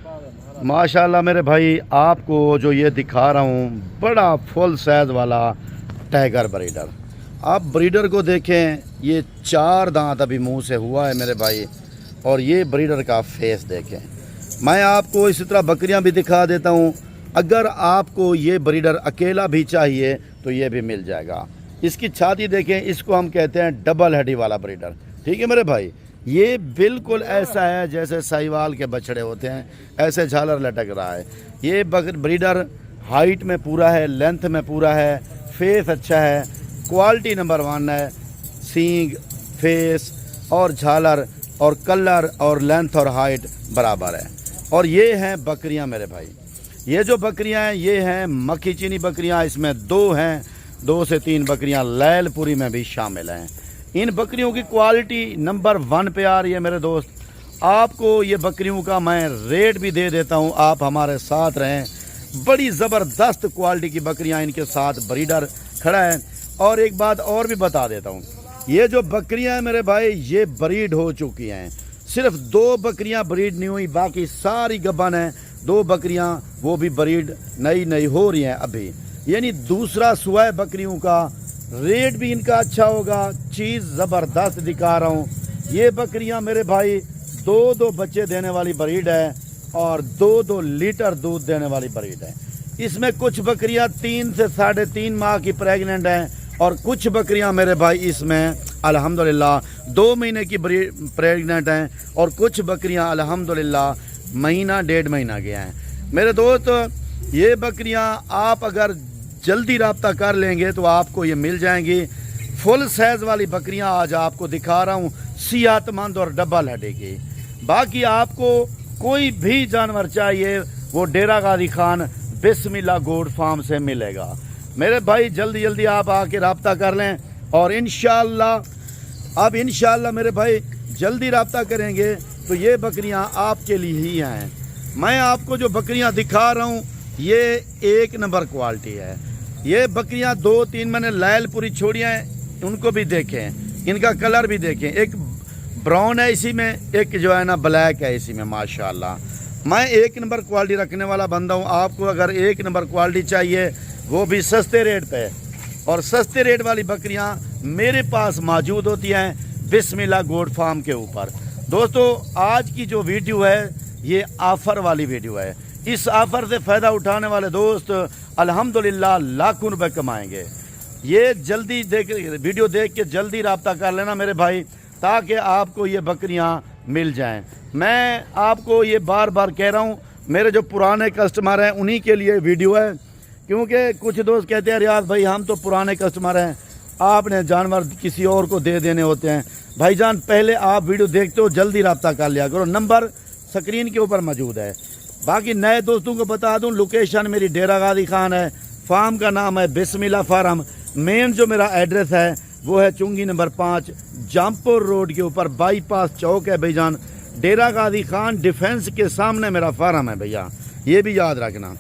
माशाल्लाह मेरे भाई, आपको जो ये दिखा रहा हूँ बड़ा फुल साइज वाला टाइगर ब्रीडर। आप ब्रीडर को देखें, ये 4 दांत अभी मुंह से हुआ है मेरे भाई, और ये ब्रीडर का फेस देखें। मैं आपको इसी तरह बकरियां भी दिखा देता हूँ। अगर आपको ये ब्रीडर अकेला भी चाहिए तो ये भी मिल जाएगा। इसकी छाती देखें, इसको हम कहते हैं डबल हेडी वाला ब्रीडर। ठीक है मेरे भाई, ये बिल्कुल ऐसा है जैसे साहिवाल के बछड़े होते हैं, ऐसे झालर लटक रहा है। ये ब्रीडर हाइट में पूरा है, लेंथ में पूरा है, फेस अच्छा है, क्वालिटी नंबर 1 है। सींग, फेस और झालर और कलर और लेंथ और हाइट बराबर है। और ये हैं बकरियां मेरे भाई, ये जो बकरियां हैं ये हैं मक्खी चीनी बकरियां। इसमें 2 हैं, 2 से 3 बकरियां लैलपुरी में भी शामिल हैं। इन बकरियों की क्वालिटी नंबर 1 पे आ रही है मेरे दोस्त। आपको ये बकरियों का मैं रेट भी दे देता हूँ, आप हमारे साथ रहें। बड़ी ज़बरदस्त क्वालिटी की बकरियां इनके साथ ब्रीडर खड़ा है। और एक बात और भी बता देता हूँ, ये जो बकरियां हैं मेरे भाई ये ब्रीड हो चुकी हैं। सिर्फ 2 बकरियां ब्रीड नहीं हुई, बाकी सारी गब्बन हैं। 2 बकरियां वो भी ब्रीड नई हो रही हैं अभी। यानी दूसरा सुआ है बकरियों का। रेट भी इनका अच्छा होगा, चीज़ ज़बरदस्त दिखा रहा हूँ। ये बकरियां मेरे भाई 2-2 बच्चे देने वाली ब्रीड है और 2-2 लीटर दूध देने वाली ब्रीड है। इसमें कुछ बकरियां 3 से 3.5 माह की प्रेग्नेंट हैं और कुछ बकरियां मेरे भाई इसमें अल्हम्दुलिल्लाह 2 महीने की प्रेग्नेंट हैं और कुछ बकरियां अल्हम्दुलिल्लाह महीना 1.5 महीना गया हैं। मेरे दोस्त, ये बकरियां आप अगर जल्दी रब्ता कर लेंगे तो आपको ये मिल जाएंगी। फुल साइज वाली बकरियां आज आपको दिखा रहा हूँ, सेहतमंद और डबल हड्डी की। बाकी आपको कोई भी जानवर चाहिए वो डेरा गाजी खान बिस्मिल्लाह गोट फार्म से मिलेगा। मेरे भाई जल्दी आप आके रब्ता कर लें और इंशाल्लाह मेरे भाई जल्दी रब्ता करेंगे तो ये बकरियां आपके लिए ही हैं। मैं आपको जो बकरियां दिखा रहा हूँ ये 1 नंबर क्वालिटी है। ये बकरियां 2-3 मैंने लैलपुरी छोड़ियाँ हैं, उनको भी देखें, इनका कलर भी देखें। एक ब्राउन है इसी में, एक जो है ना ब्लैक है इसी में। माशाल्लाह मैं 1 नंबर क्वालिटी रखने वाला बंदा हूँ। आपको अगर 1 नंबर क्वालिटी चाहिए वो भी सस्ते रेट पे, और सस्ते रेट वाली बकरियां मेरे पास मौजूद होती हैं बिस्मिल्लाह गोट फार्म के ऊपर। दोस्तों, आज की जो वीडियो है ये ऑफ़र वाली वीडियो है। इस ऑफ़र से फ़ायदा उठाने वाले दोस्त अल्हम्दुलिल्लाह लाखों रुपए कमाएंगे। ये जल्दी वीडियो देख के जल्दी रब्ता कर लेना मेरे भाई, ताकि आपको ये बकरियां मिल जाएं। मैं आपको ये बार बार कह रहा हूँ, मेरे जो पुराने कस्टमर हैं उन्हीं के लिए वीडियो है, क्योंकि कुछ दोस्त कहते हैं रियाज भाई हम तो पुराने कस्टमर हैं, आपने जानवर किसी और को दे देने होते हैं। भाईजान पहले आप वीडियो देखते हो जल्दी रब्ता कर लिया करो, नंबर स्क्रीन के ऊपर मौजूद है। बाकी नए दोस्तों को बता दूं, लोकेशन मेरी डेरा गाजी खान है, फार्म का नाम है बिस्मिल्लाह फार्म। मेन जो मेरा एड्रेस है वो है चुंगी नंबर 5 जामपुर रोड के ऊपर बाईपास चौक है भाईजान। डेरा गाजी खान डिफेंस के सामने मेरा फार्म है भैया, ये भी याद रखना।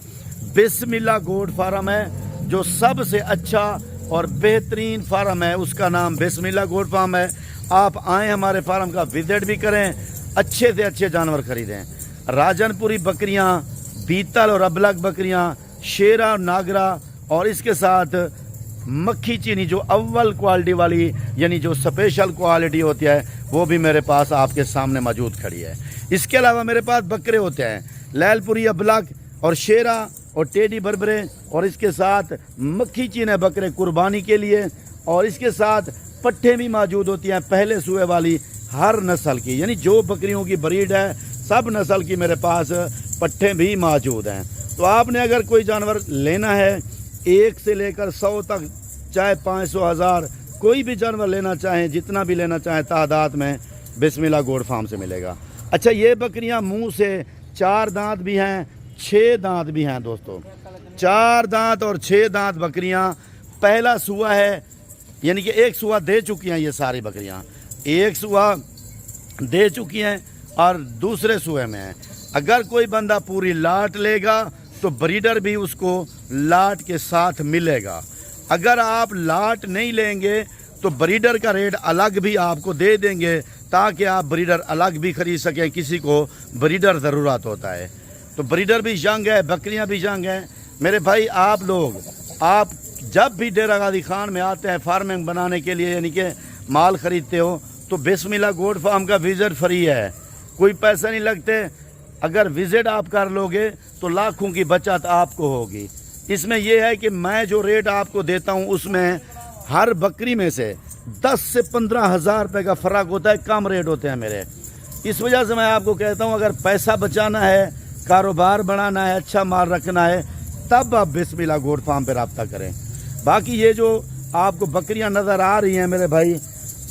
बिस्मिल्लाह गोट फार्म है, जो सबसे अच्छा और बेहतरीन फार्म है उसका नाम बिस्मिल्लाह गोट फार्म है। आप आएँ हमारे फार्म का विजिट भी करें, अच्छे से अच्छे जानवर खरीदें। राजनपुरी बकरियां, बीतल और अबलग बकरियां, शेरा और नागरा, और इसके साथ मक्खी चीनी जो अव्वल क्वालिटी वाली यानी जो स्पेशल क्वालिटी होती है वो भी मेरे पास आपके सामने मौजूद खड़ी है। इसके अलावा मेरे पास बकरे होते हैं लैलपुरी, अबलग और शेरा और टेडी बरबरे, और इसके साथ मक्खी चीनी बकरे कुर्बानी के लिए, और इसके साथ पट्ठे भी मौजूद होती हैं पहले सुए वाली हर नस्ल की। यानी जो बकरियों की ब्रीड है सब नस्ल की मेरे पास पट्ठे भी मौजूद हैं। तो आपने अगर कोई जानवर लेना है 1 से लेकर 100 तक, चाहे 500 1000 कोई भी जानवर लेना चाहें, जितना भी लेना चाहें तादाद में बिस्मिल्लाह गोट फार्म से मिलेगा। अच्छा, ये बकरियां मुंह से 4 दांत भी हैं, 6 दांत भी हैं दोस्तों। 4 दांत और 6 दांत बकरियां। पहला सुआ है, यानी कि 1 सुआ दे चुकी हैं ये सारी बकरियां, 1 सुआ दे चुकी हैं और दूसरे सुए में है। अगर कोई बंदा पूरी लाट लेगा तो ब्रीडर भी उसको लाट के साथ मिलेगा। अगर आप लाट नहीं लेंगे तो ब्रीडर का रेट अलग भी आपको दे देंगे, ताकि आप ब्रीडर अलग भी खरीद सकें। किसी को ब्रीडर ज़रूरत होता है। تو بریڈر بھی ینگ ہے، بکریاں بھی ینگ ہیں میرے بھائی۔ آپ جب بھی ڈیرہ غازی خان میں آتے ہیں فارمنگ بنانے کے لیے، یعنی کہ مال خریدتے ہو، تو بسم اللہ گوٹ فارم کا وزٹ فری ہے، کوئی پیسہ نہیں لگتے۔ اگر وزٹ آپ کر لو گے تو لاکھوں کی بچت آپ کو ہوگی۔ اس میں یہ ہے کہ میں جو ریٹ آپ کو دیتا ہوں اس میں ہر بکری میں سے 10 سے 15 ہزار روپے کا فرق ہوتا ہے، کم ریٹ ہوتے ہیں میرے۔ اس وجہ سے میں آپ کو کہتا ہوں اگر پیسہ بچانا ہے، کاروبار بڑھانا ہے، اچھا مال رکھنا ہے، تب آپ بسم اللہ گوٹ فارم پہ رابطہ کریں۔ باقی یہ جو آپ کو بکریاں نظر آ رہی ہیں میرے بھائی،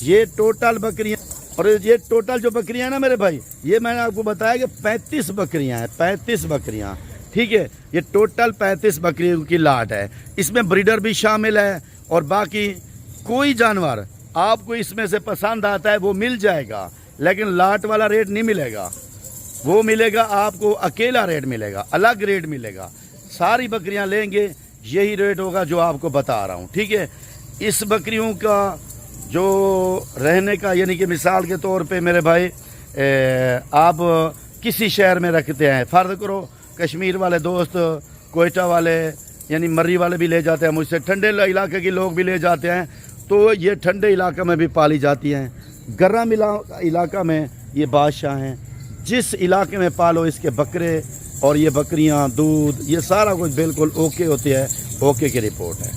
یہ ٹوٹل بکریاں، اور یہ ٹوٹل جو بکریاں ہیں نا میرے بھائی، یہ میں نے آپ کو بتایا کہ 35 بکریاں ہیں، 35 بکریاں، ٹھیک ہے۔ یہ ٹوٹل 35 بکریوں کی لاٹ ہے، اس میں بریڈر بھی شامل ہے، اور باقی کوئی جانور آپ کو اس میں سے پسند آتا ہے وہ مل جائے گا، لیکن لاٹ والا ریٹ نہیں ملے گا، وہ ملے گا آپ کو اکیلا ریٹ ملے گا، الگ ریٹ ملے گا۔ ساری بکریاں لیں گے یہی ریٹ ہوگا جو آپ کو بتا رہا ہوں، ٹھیک ہے۔ اس بکریوں کا جو رہنے کا، یعنی کہ مثال کے طور پہ میرے بھائی، آپ کسی شہر میں رکھتے ہیں، فرض کرو کشمیر والے دوست، کوئٹہ والے، یعنی مری والے بھی لے جاتے ہیں مجھ سے، ٹھنڈے علاقے کے لوگ بھی لے جاتے ہیں، تو یہ ٹھنڈے علاقے میں بھی پالی جاتی ہیں۔ گرم علاقہ میں یہ بادشاہ ہیں، جس علاقے میں پالو اس کے بکرے اور یہ بکریاں، دودھ، یہ سارا کچھ بالکل اوکے ہوتی ہے، اوکے کی رپورٹ ہے،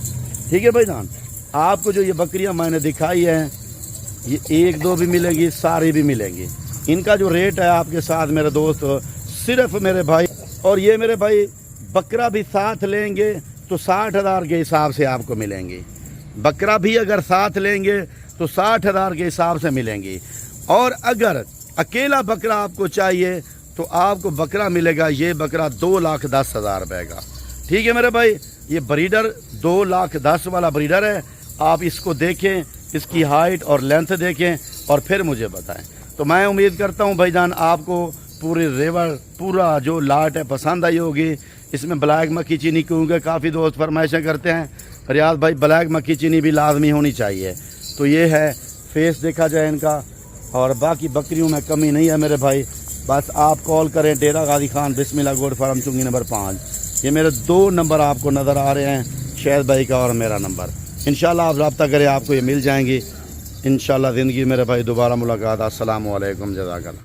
ٹھیک ہے بھائی جان۔ آپ کو جو یہ بکریاں میں نے دکھائی ہیں، یہ 1-2 بھی ملے گی، ساری بھی ملیں گی۔ ان کا جو ریٹ ہے آپ کے ساتھ میرے دوست، صرف میرے بھائی، اور یہ میرے بھائی بکرا بھی ساتھ لیں گے تو 60,000 کے حساب سے آپ کو ملیں گی، بکرا بھی اگر ساتھ لیں گے تو 60,000 کے حساب سے ملیں گی، اور اگر اکیلا بکرا آپ کو چاہیے تو آپ کو بکرا ملے گا، یہ بکرا 2,10,000 روپے کا، ٹھیک ہے میرے بھائی۔ یہ بریڈر 2,10,000 والا بریڈر ہے، آپ اس کو دیکھیں، اس کی ہائٹ اور لینتھ دیکھیں اور پھر مجھے بتائیں۔ تو میں امید کرتا ہوں بھائی جان آپ کو پورے ریور، پورا جو لاٹ ہے پسند آئی ہوگی۔ اس میں بلیک مکھی چینی، کیونکہ کافی دوست فرمائشیں کرتے ہیں ریاض بھائی بلیک مکھی چینی بھی لازمی ہونی چاہیے، تو یہ ہے، فیس دیکھا جائے ان کا، اور باقی بکریوں میں کمی نہیں ہے میرے بھائی۔ بس آپ کال کریں ڈیرہ غازی خان بسم اللہ گوٹ فارم چنگی نمبر 5، یہ میرے 2 نمبر آپ کو نظر آ رہے ہیں، شہد بھائی کا اور میرا نمبر۔ انشاءاللہ آپ رابطہ کریں، آپ کو یہ مل جائیں گی انشاءاللہ۔ زندگی میرے بھائی دوبارہ ملاقات۔ السلام علیکم، جزاک اللہ۔